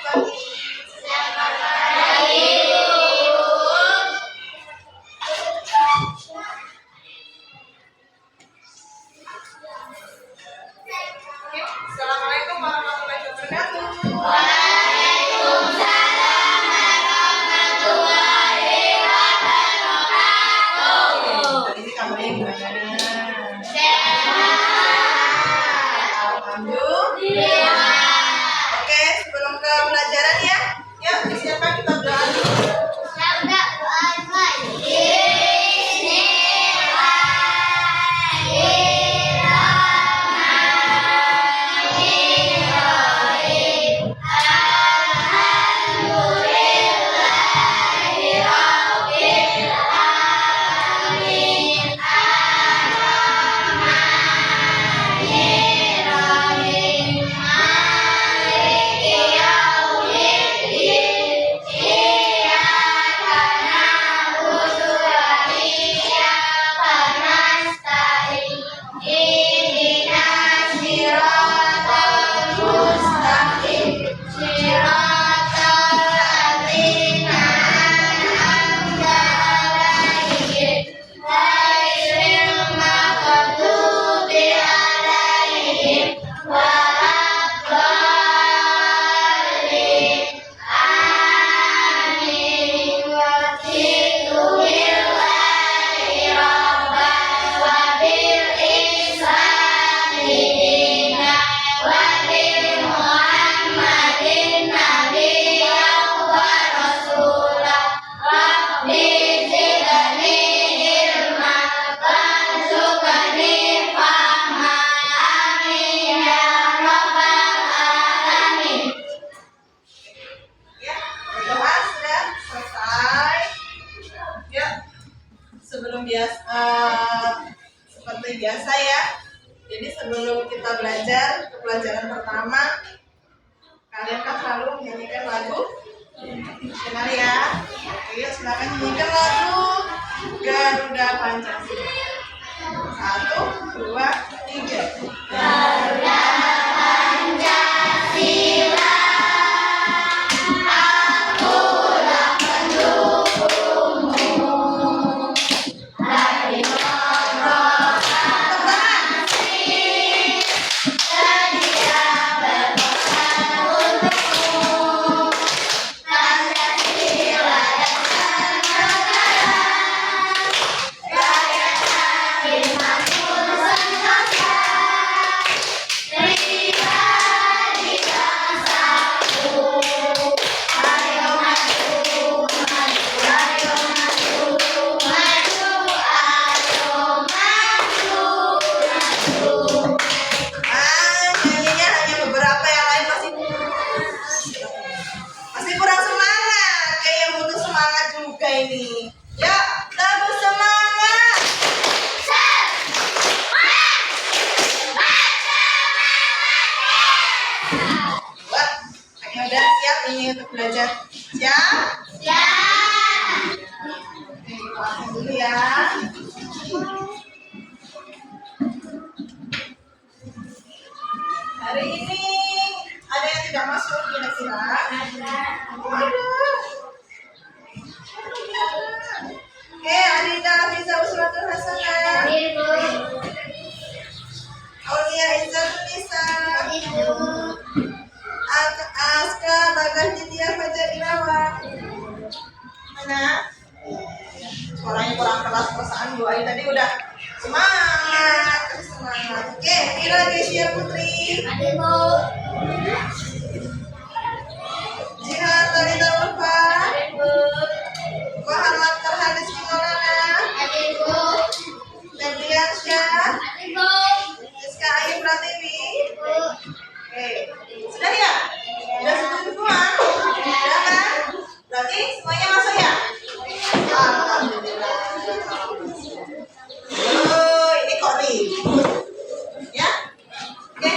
pagi. Selamat pagi, Bu. Oke, Assalamualaikum warahmatullahi wabarakatuh. Waalaikumsalam warahmatullahi wabarakatuh. Hari ini kabarnya gimana? Sehat. Alhamdulillah. Oke, sebelum ke pelajaran ya, yuk disiapkan kita doa dulu. Sabda Bismillahirrahmanirrahim. Alhamdulillahirabbil alamin. Ar-Rahmanirrahim. Maliki yaumiddin. Iyyaka na'budu wa iyyaka nasta'in. Ihdinas siratal mustaqim. Siratal ladzina an'amta 'alaihim ghairil maghdubi 'alaihim waladdallin. Amin. Raditu billahi rabban wa bil islami dinan wa bi Muhammadin nabiyyan wa rasulah. Rabbi zidni ilman warzuqni fahma. Amin ya rabbal alamin. Ya, berdoa sudah selesai. Ya, sebelum biasa seperti biasa ya. Jadi sebelum kita belajar ke pelajaran pertama, kalian kan selalu menyanyikan lagu. Dengar ya. Oke, silakan nyanyikan lagu Garuda Pancasila. 1, 2, 3. Garuda Pancasila, akulah pendukungmu. Dari proklamasi sedia berkorban untukmu. Pancasila dasar negara, rakyat adil makmur sentosa. Pribadi bangsaku, ayo maju, maju, ayo maju, maju, ayo maju, maju. Nyanyinya hanya beberapa, yang lain masih kurang semangat. Kayak yang butuh semangat juga ini. Ya, lebih semangat. Buat, ayo udah siap ini untuk belajar. Siap? Ya. Oke, kelasnya dulu ya. Hari ini ada yang tidak masuk kira-kira? Ada. Oke, Adinda bisa usratul hasanah. Aulia Izzatul Nisa. Aska Bagas Ditya Fajar Irawan. Mana? Suaranya kurang keras, perasaan doain tadi udah semangat, semangat. Oke, Mira Gesia Putri. Adikku. Jihan Talita Ulfa. Adikku. Muhammad Terhadis Maulana. Adikku. Febrian Syah. Adikku. Rizka Ayu Pratiwi. Adikku. Oke, sudah ya? Sudah setuju semua? Sudah kan? Berarti semuanya masuk ya? Alhamdulillah. Oh, ini kok ribut? Ya? Oke.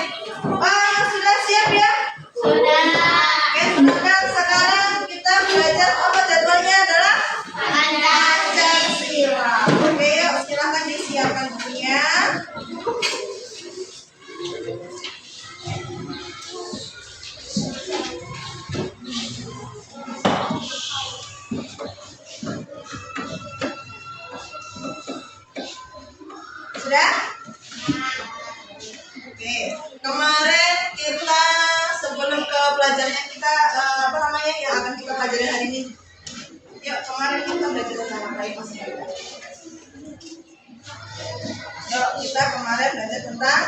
Yang sudah siap ya? Sudah. Oke, silakan sekarang kita belajar apa jadwalnya adalah Pancasila. Oke, yuk silakan disiapkan bukunya. pelajaran kita apa namanya yang akan kita pelajari hari ini. Yuk, kemarin kita belajar tentang apa ya, masih ingat? Yuk, kita kemarin belajar tentang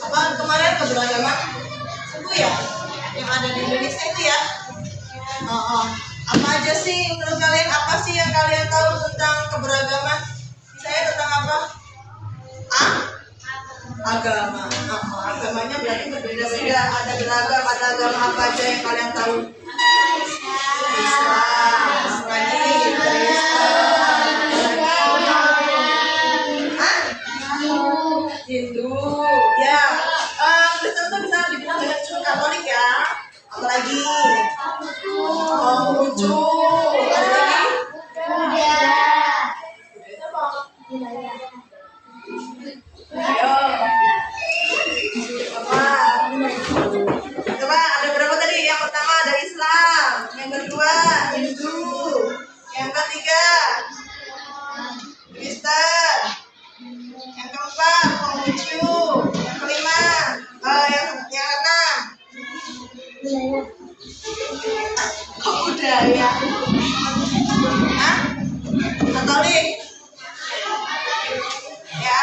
apa kemarin keberagaman suku ya yang ada di Indonesia itu ya. Apa aja sih menurut kalian, apa sih yang kalian tahu tentang keberagaman? Misalnya tentang apa? Agama. Agamanya berarti berbeda-beda, ada beragam, ada agama apa aja yang kalian tahu? Islam, lagi Hindu, ya. Kristen tuh bisa dibilang dengan Katolik ya. Apalagi? Konghucu. Ada lagi? Ayo. Coba ada berapa tadi? Yang pertama ada Islam, yang kedua Hindu, yang ketiga Kristen, yang keempat Konghucu, yang kelima yang enam budaya. Katolik. Ya.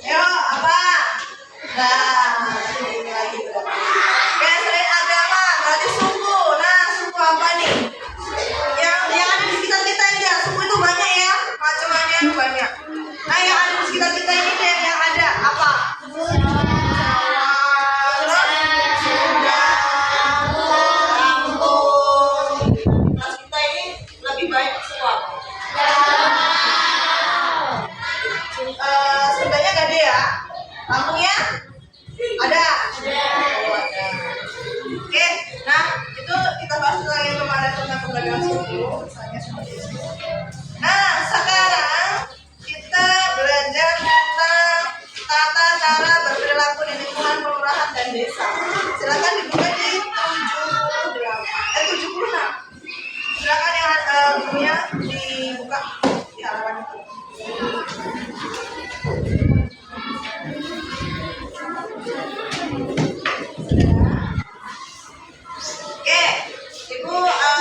Ayo apa? Nah, ini lagi berarti. Oke, selain agama, berarti suku. Nah, suku apa nih? Yang ada di sekitar kita ini ya. Suku itu banyak ya, macam-macamnya banyak. Nah, yang ada di sekitar kita ini deh, yang ada apa? Kita ini lebih banyak suku apa? Sebenarnya gak ada ya? Lampungnya? Ada? Oh, ada. Oke, nah itu kita bahas lagi kemarin tentang keberagaman suku. Misalnya seperti itu. Nah, sekarang kita belajar tentang tata cara berperilaku di lingkungan kelurahan dan desa. Silakan dibuka di 76. Silakan yang bukunya dibuka di halaman itu. Oke, Ibu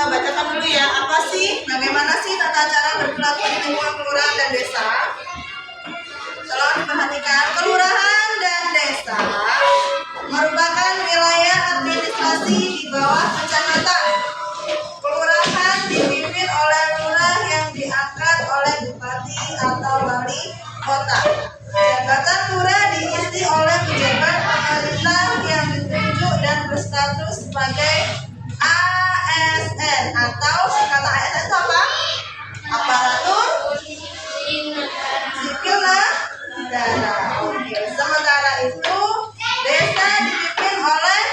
bacakan dulu ya. Apa sih, bagaimana sih tata cara berperilaku di lingkungan kelurahan dan desa? Tolong diperhatikan. Kelurahan dan desa merupakan wilayah administrasi di bawah kecamatan. Kelurahan dipimpin oleh lurah yang diangkat oleh bupati atau wali kota. Jabatan lurah diisi oleh pejabat pemerintah yang ditunjuk dan berstatus sebagai ASN atau kata ASN itu apa? Aparatur sipil negara. Oke. Sementara itu desa dipimpin oleh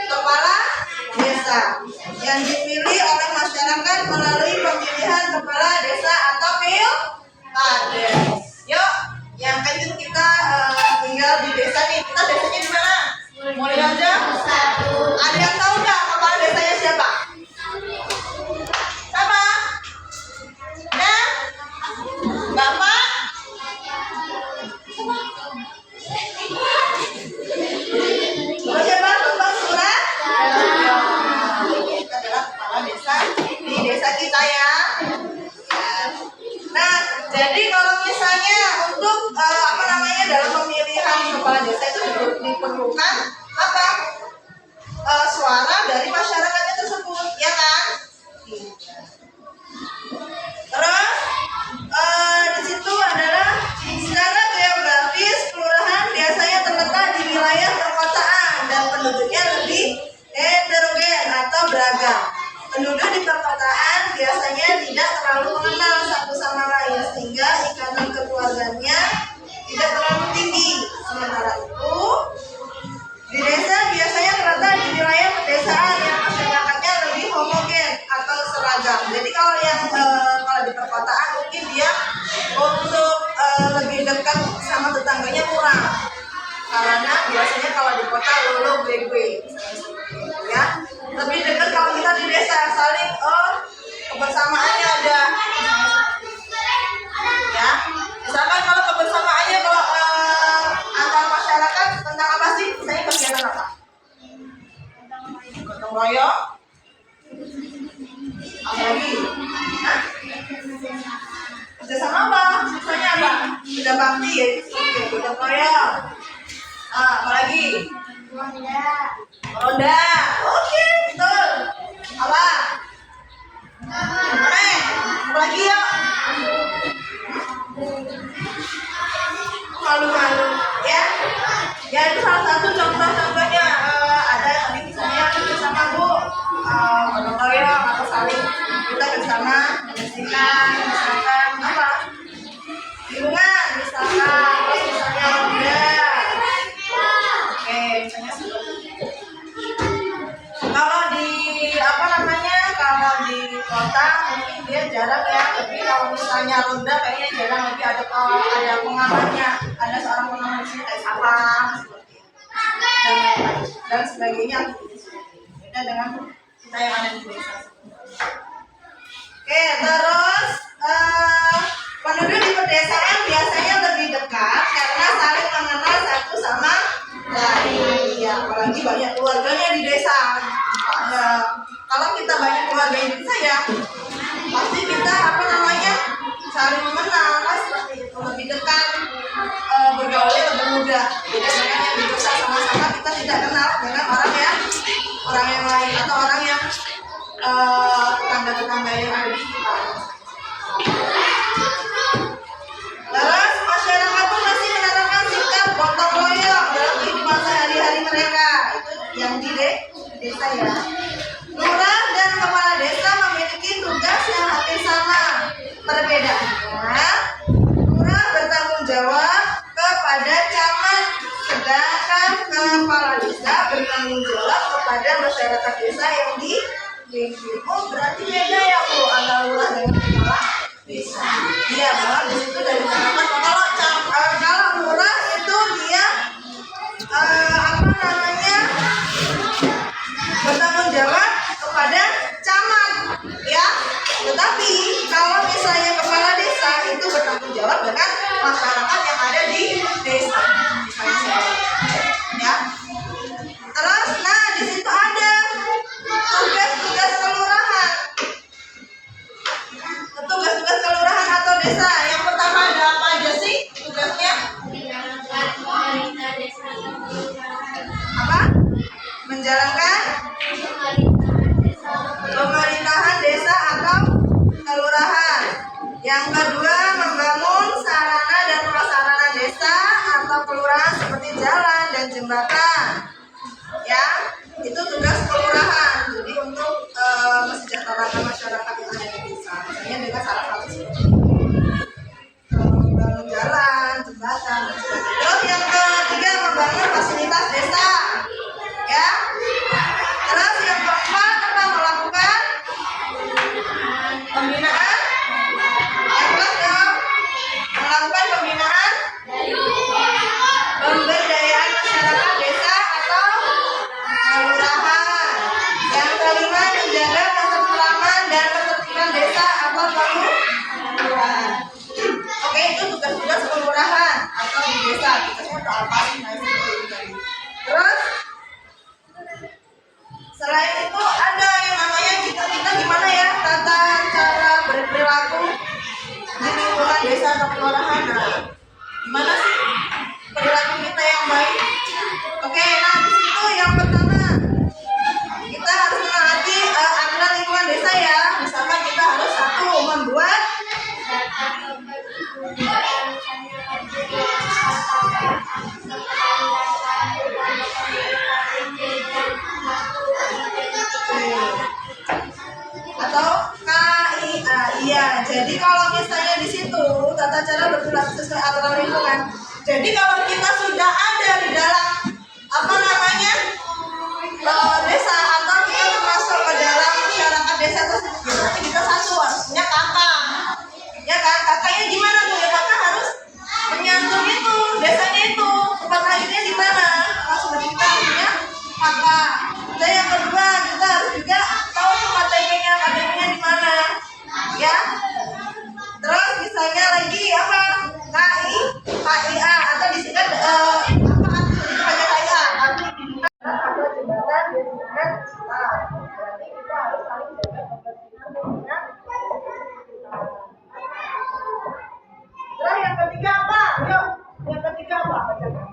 kepala desa yang dipilih oleh masyarakat melalui pemilihan kepala desa atau pilkades. Yuk, yang kan itu kita tinggal di desa nih. Kita desanya di mana? Mulai aja. Ada yang tahu nggak kepala desanya siapa? Siapa? Nah, Bapak? Siapa? Bapak Surah? Kita adalah kepala desa di desa kita ya. Nah, jadi kalau misalnya untuk dalam pemilihan kepala desa itu diperlukan apa? Suara dari masyarakatnya tersebut, ya kan? Terus di situ adalah secara geografis kelurahan biasanya terletak di wilayah perkotaan dan penduduknya lebih heterogen atau beragam. Penduduk di perkotaan biasanya tidak terlalu mengenal satu sama lain sehingga ikatan kekeluargaannya tidak terlalu tinggi. Sementara itu di desa biasanya terletak di wilayah pedesaan yang masyarakatnya lebih homogen atau seragam. Jadi kalau di perkotaan mungkin dia untuk lebih dekat sama tetangganya kurang, karena biasanya kalau di kota lo gue ya lebih dekat. Kalau kita di desa saling kebersamaannya ada ya. Misalkan kalau kebersamaannya kalau antar masyarakat tentang apa sih? Misalnya kegiatan apa? royong. Apa lagi? Hah? Kerjasama apa? Misalnya apa? Kerja bakti ya, gotong royong. Apa lagi? Ronda. Oke, betul. Apa? Apa lagi yuk? Malu-malu ya. Ya itu salah satu contoh-contohnya. Ada tadi misalnya kerjasama Bu, gotong royong atau saling kita bersama membersihkan, misalkan apa? Lingkungan, misalkan, terus misalnya ronda. Oke, misalnya seperti itu. Kalau di apa namanya? Kalau di kota mungkin dia jarang ya, tapi kalau misalnya ronda kayaknya jarang, lagi ada pengamannya, ada seorang pengaman di sini kayak sapam seperti itu. Dan sebagainya. Beda dengan kita yang ada di desa. Oke, terus penduduk di pedesaan biasanya lebih dekat karena saling mengenal satu sama lain. Ya, apalagi banyak keluarganya di desa. Kalau kita banyak keluarga di desa ya, pasti kita apa namanya saling mengenal, kan seperti itu, lebih dekat, bergaulnya lebih mudah. Beda dengan yang di desa sama-sama kita tidak kenal dengan orang yang lain atau orang yang tetangga-tetangga yang ada di sekitar. Terus masyarakat pun masih menerapkan sikap gotong royong dalam kehidupan sehari-hari mereka. Itu yang di desa ya. Lurah dan kepala desa memiliki tugas yang hampir sama. Perbedaannya, lurah bertanggung jawab kepada camat, sedangkan kepala desa bertanggung jawab kepada masyarakat desa yang dipimpin. Oh, berarti beda ya Bu antara lurah dengan kepala desa. Iya, bahwa di situ dari masyarakat. Kalau lurah itu dia apa namanya bertanggung jawab kepada camat, ya. Tetapi kalau misalnya kepala desa itu bertanggung jawab dengan masyarakat yang ada di desa. Misalnya saya, ya. Terus, nah di situ ada tugas-tugas kelurahan. Tugas-tugas kelurahan atau desa. Yang pertama ada apa aja sih tugasnya? Apa? Menjalankan pemerintahan desa atau kelurahan. Yang kedua, membangun sarana dan prasarana desa atau kelurahan seperti jalan dan jembatan. Ya, itu tugas kelurahan. Jadi untuk mesejahterakan masyarakat yang ada di desa. Misalnya dengan salah satu membangun jalan, jembatan, dan sebagainya. Terus yang ketiga, membangun fasilitas desa. Ya. Terus yang keempat, apa? Melakukan pembinaan. Yang kedua, melakukan pembinaan pemberdayaan masyarakat desa atau kelurahan. Yang kelima, menjaga ketentraman dan ketertiban desa atau kelurahan. Oke, itu tugas-tugas kelurahan atau di desa. Tugasnya untuk apa sih? Terus selain itu ada yang namanya kita gimana ya tata cara berperilaku di lingkungan desa atau kelurahan. Nah, gimana sih perilaku kita yang baik? Oke, nah di situ yang pertama kita harus menaati aturan lingkungan desa ya. Misalkan kita harus satu membuat atau KIA. Iya, jadi kalau misalnya di situ tata cara berperilaku sesuai aturan lingkungan. Jadi kalau kita sudah ada di dalam apa namanya desa atau kita masuk ke dalam masyarakat desa tersebut, berarti kita satu artinya kakak. Ya kan, kakaknya gimana tuh ya, kakak harus menyantun itu desanya itu tempat lahirnya di mana. Kalau sudah kita punya kakak. Dan yang kedua kita harus juga tahu KTP-nya di mana, ya. Terus misalnya lagi apa? KIA atau disingkat apa? Itu hanya KIA. Atau jembatan dan juga dengan ketat. Berarti kita harus saling jaga kebersihan lingkungan. Terus yang ketiga apa? Yuk, yang ketiga apa? Bacakan.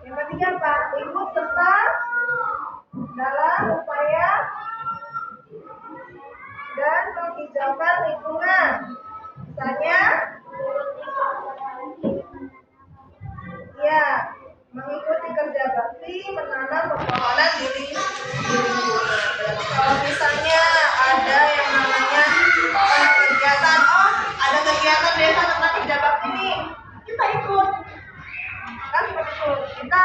Yang ketiga apa? Ikut serta dalam upaya dan menghijaukan lingkungan. Misalnya, ya, mengikuti kerja bakti, menanam pepohonan di lingkungan. Kalau misalnya ada yang namanya kegiatan, ada kegiatan desa tentang kerja bakti nih, kita ikut. Kan seperti itu. Kita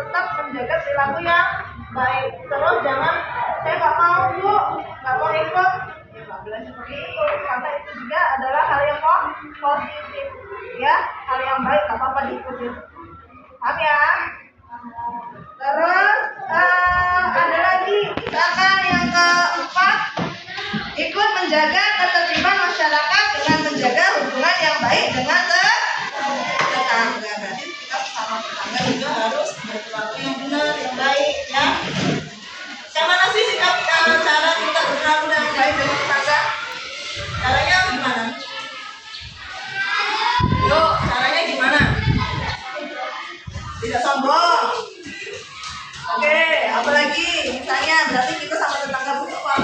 tetap menjaga perilaku yang baik. Terus jangan, saya nggak mau bu, nggak mau ikut. Ya nggak boleh seperti itu, karena itu juga adalah hal yang positif, ya, hal yang baik, nggak apa-apa diikuti. Paham ya? Terus ada lagi, misalkan yang keempat, ikut menjaga ketertiban masyarakat dengan menjaga hubungan yang baik dengan tetangga. Berarti kita sama tetangga juga harus berperilaku yang benar, yang baik, ya. Gimana sih sikap cara kita berperilaku dengan baik dengan tetangga? Caranya gimana? Yuk, caranya gimana? Tidak sombong. Oke, apalagi misalnya berarti kita sama tetangga butuh apa?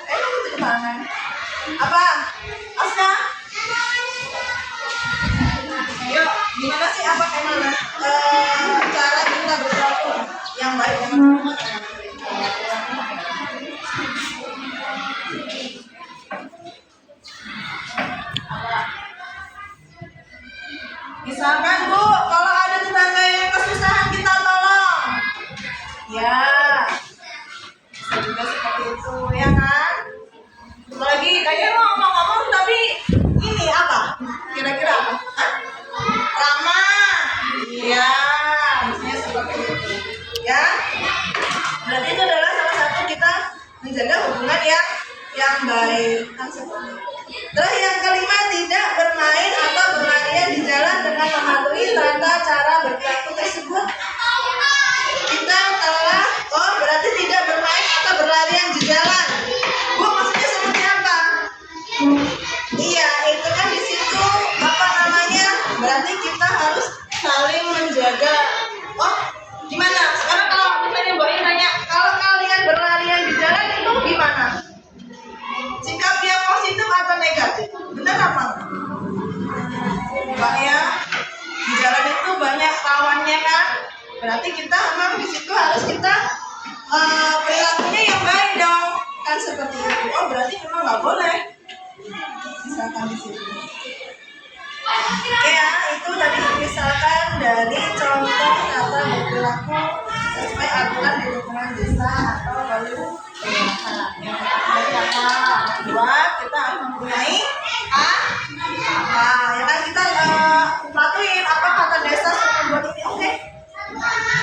Butuh tangan. Apa? Aska? Yuk, gimana sih apa gimana? Cara kita berperilaku yang baik dengan misalkan bu, kalau ada tetangga yang kesusahan kita tolong, ya, bisa juga seperti itu, ya kan? Apalagi kayaknya mau ngomong-ngomong tapi ini apa? Kira-kira apa? Hah? Ramah, ya, misalnya seperti itu, ya. Berarti itu adalah salah satu kita menjaga hubungan yang baik, kan seperti itu. Terus yang kelima, tidak bermain atau berlarian di jalan dengan mematuhi tata cara berperilaku tersebut. Kita telah, berarti tidak bermain atau berlarian di jalan. Bu, maksudnya seperti apa? Iya, itu kan di situ apa namanya? Berarti kita harus saling menjaga. Gimana? Sekarang kalau misalnya Mbak Yu nanya, kalau kalian berlarian di jalan itu gimana? Sikap dia positif atau negatif? Benar apa? Mbak ya, di jalan itu banyak kawannya kan? Berarti kita memang di situ harus kita perilakunya yang baik dong, kan seperti itu. Berarti memang nggak boleh. Misalkan di situ. Oke ya, itu tadi misalkan dari contoh kata berperilaku sesuai aturan di lingkungan desa atau lalu yang dari apa? Kedua, kita harus mempunyai ya kan kita patuhin apa kata desa sebelum buat ini, oke?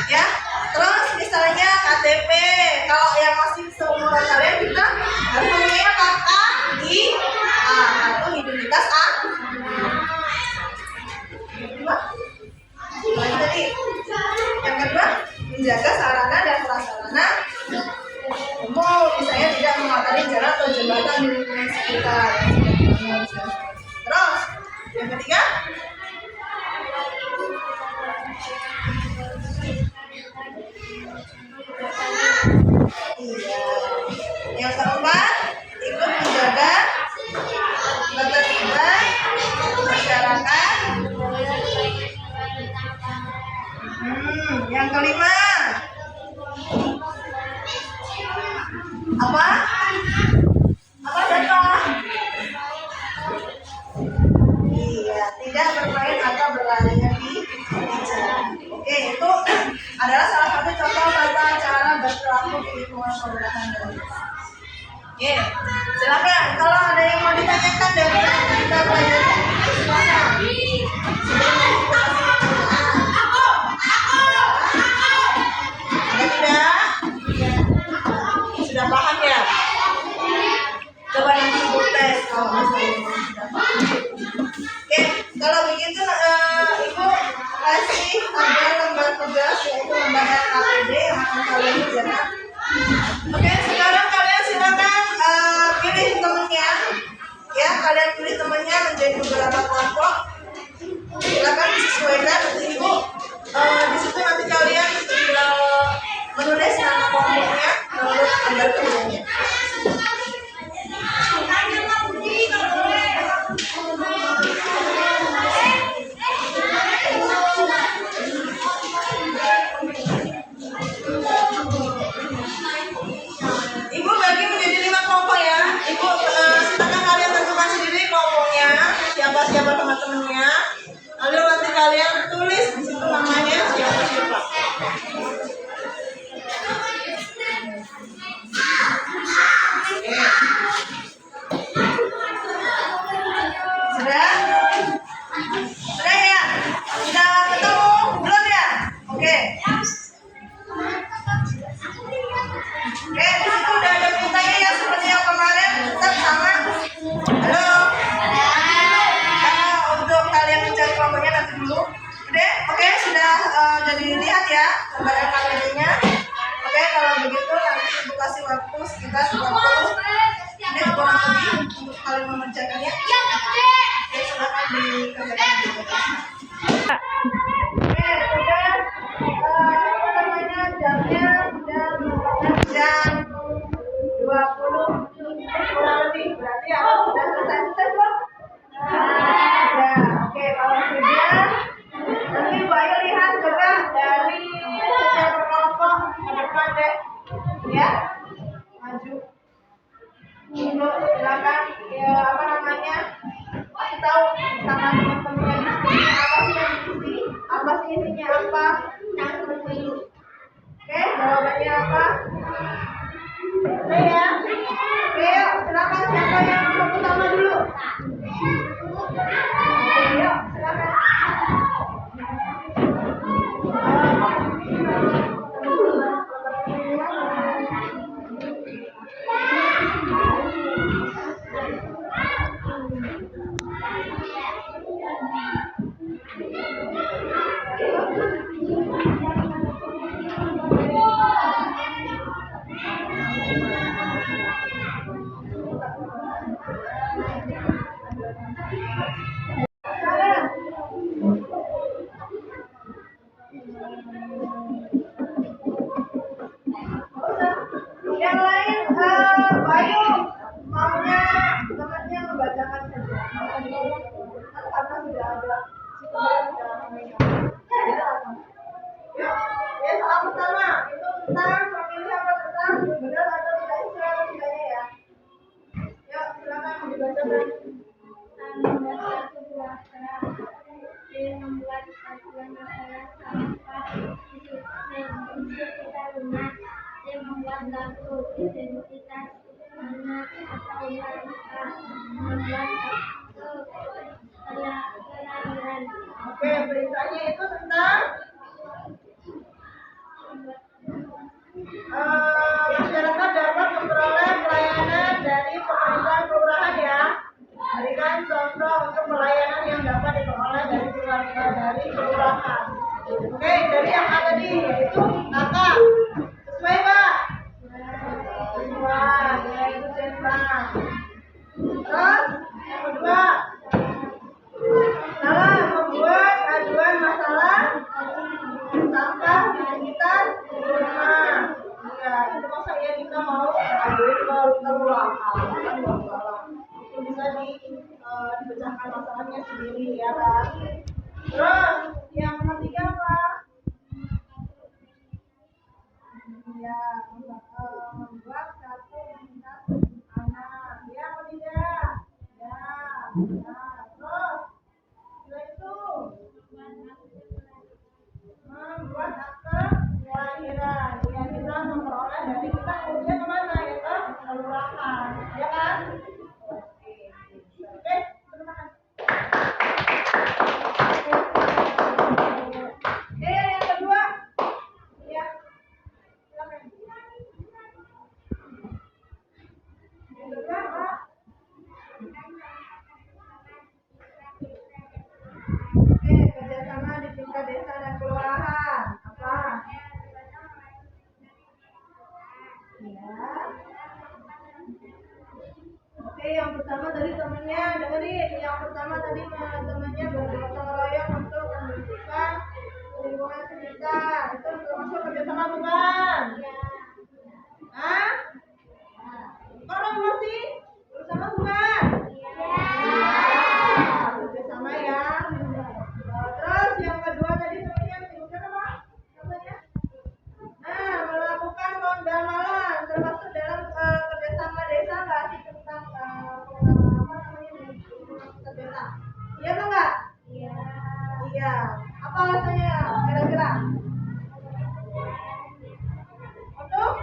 Ya, terus misalnya KTP, kalau yang masih seumuran kalian kita harus mempunyai apa? Kartu identitas lagi tadi. Yang kedua, menjaga sarana dan prasarana umum, misalnya tidak mengotori jalan atau jembatan di lingkungan sekitar. Terus, yang ketiga, yang keempat, ikut menjaga ketertiban masyarakat. Yang kelima, apa? Apa contoh? Iya, tidak bermain atau berlarian di jalan. Oke, itu adalah salah satu contoh tata cara berperilaku di lingkungan kelurahan dan desa. Oke, silakan. Kalau ada yang mau ditanyakan dari kita pelajari, silakan. Sudah paham ya? Coba nanti ibu tes kalau misalnya sudah paham. Oke, kalau begitu ibu kasih ada lembar tugas. kalian ya kan? Oke, sekarang kalian silakan pilih temennya. Ya, kalian pilih temennya menjadi beberapa kelompok. Silakan disesuaikan. Nanti ibu di situ nanti kalian tinggal menulis nama kelompoknya menurut gambar kerjanya. Ibu bagi menjadi 5 kelompok ya. Ibu silakan kalian tentukan sendiri kelompoknya, siapa teman-temannya. Lalu nanti kalian tulis di situ namanya siapa. Sudah? Sudah ya? Sudah ketemu? Belum ya? Oke. Oke, di situ udah ada perintahnya ya seperti yang kemarin, tetap sama. Halo. Untuk kalian mencari kelompoknya nanti dulu. Udah? Oke, sudah jadi lihat ya gambaran KBD-nya. Oke, kalau begitu nanti ibu kasih waktu sekitar 30 menit kurang lebih untuk kalian mengerjakannya. Oke, silakan dikerjakan dulu. Oke, sudah apa namanya jamnya sudah merupakan jam 20 kurang lebih, berarti aku sudah selesai belum? Sudah. Oke, kalau sudah nanti Bu Ayu lihat coba dari setiap kelompok ke depan deh, ya maju. Ibu silakan ya apa namanya kasih tahu sama teman-temannya di sini apa sih yang diisi, apa sih isinya apa, seperti itu. Oke, jawabannya apa? Oke ya. Oke, yuk silakan siapa yang pertama dulu. Oke, yuk silakan. Yang lain, Bayu maunya temannya membacakan saja. Karena sudah ada ya, soal pertama itu tentang pemilih apa tentang benar atau tidak Islam tidaknya ya. Yuk, silakan dibacakan. Membuat sebuah membuat acuan masalah sampah di sekitar rumah, membuat kartu identitas anak atau wanita, membuat akte kelahiran. Oke, beritanya itu tentang masyarakat dapat memperoleh pelayanan dari pemerintahan kelurahan ya. Berikan contoh untuk pelayanan yang dapat diperoleh dari keluarga dari kelurahan. Oke, dari yang A tadi yaitu kakak. Sesuai Pak? Sesuai, yaitu cinta. Terus yang kedua, salah membuat aduan masalah sampah di sekitar rumah. Ya, itu masa ya kita mau aduin ke kelurahan, kan nggak salah. Itu bisa dipecahkan masalahnya sendiri ya kan. Terus yang ketiga apa? Ya, membuat kartu identitas anak. Ya apa tidak? Ya, benar. Terus setelah itu membuat akte kelahiran. Ya kita memperoleh dari kita usia kemana ya kan? Kelurahan, ya kan? Oke, terima kasih. Yang kedua, ya silakan. Yang kedua Pak. pertama tadi temennya dengerin, yang pertama tadi temennya bergotong royong untuk membersihkan lingkungan sekitar. Itu termasuk kerjasama bukan? Hah? Orang masih bersama bukan? Kerjasama ya. Terus yang kedua tadi temennya menyebutkan apa? Namanya? Melakukan ronda malam termasuk dalam kerjasama desa nggak sih tentang apa namanya desa? Iya atau enggak? Iya. Iya. Apa alasannya kira-kira? Untuk?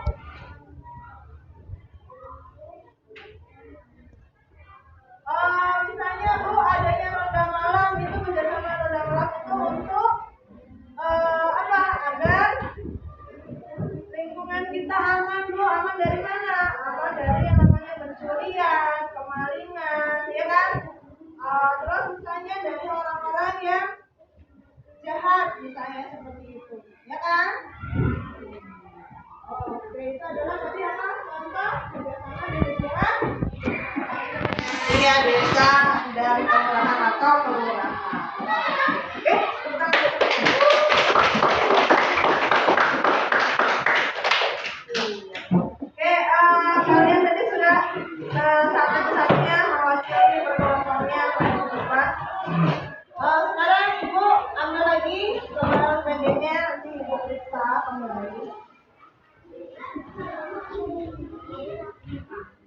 Misalnya Bu, adanya ronda malam itu kerjasama ronda malam itu untuk apa? Agar lingkungan kita aman Bu. Aman dari mana? Aman dari yang namanya pencurian, kemalingan, ya kan? Terus misalnya dari orang-orang yang jahat, misalnya seperti itu, ya kan? Oke, itu adalah tadi apa? Contoh kerjasama di lingkungan, iya desa dan kelurahan atau kelurahan. Oke, tentang kalian tadi sudah satu-satunya mewakili berkelompoknya paling depan. Sekarang Ibu ambil lagi gambaran pendeknya, nanti Ibu periksa kembali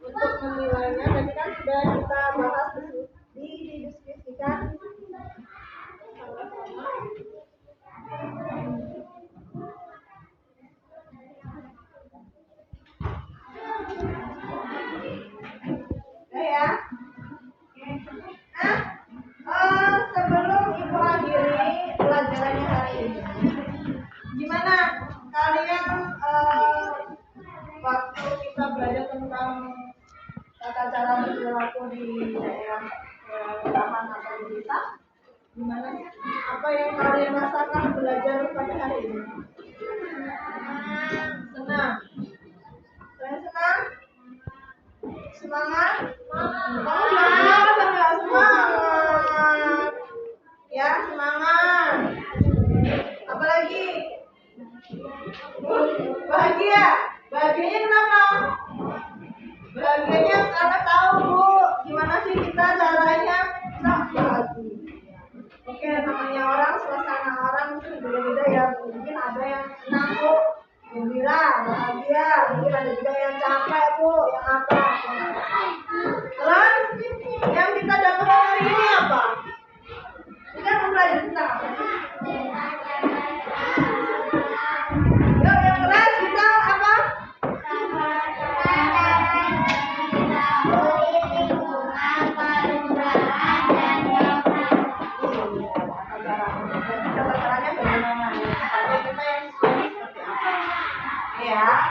untuk menilainya. Tadi kan sudah kita bahas didiskusikan sama-sama. Ya. Sebelum Ibu akhiri pelajarannya hari ini, gimana kalian waktu kita belajar tentang tata cara berperilaku di daerah taman atau di desa, gimana? Apa yang kalian rasakan belajar pada hari ini? Senang. Kalian senang? Semangat? Semangat. Ya, semangat. Apalagi? Bahagia. Bahagianya kenapa? Bahagianya karena tahu Bu, gimana sih kita caranya bahagia. Oke, namanya orang, suasana orang itu beda-beda ya. Mungkin ada yang senang Bu, gembira, bahagia. Mungkin ada juga yang capek Bu, yang apa? Terus yang kita dapat hari ini apa? Kita belajar tentang apa? Yuk, yang keras kita apa?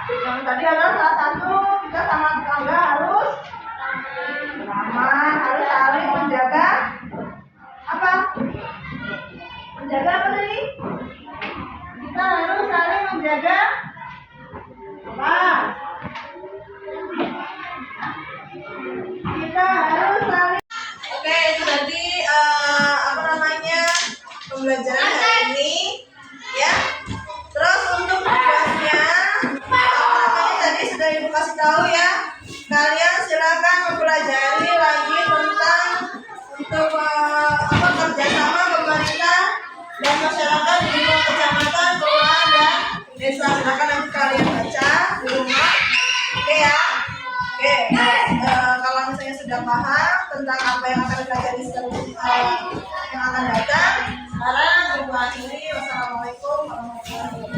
Yang tadi adalah salah satu, kita sama tetangga harus ramah, harus saling menjaga apa? Menjaga apa tadi? Kita harus saling menjaga apa? Kita harus saling. Oke, itu tadi apa namanya pembelajaran hari ini, ya. Terus untuk tugasnya, tadi sudah Ibu kasih tahu ya. Kalian silakan mempelajari lagi tentang untuk kerjasama pemerintah dan masyarakat di lingkungan kecamatan, kelurahan dan desa. Silakan nanti kalian baca di rumah. Oke ya. Oke. Kalau misalnya sudah paham tentang apa yang akan dipelajari yang akan datang, sekarang Ibu akhiri. Wassalamualaikum warahmatullahi wabarakatuh.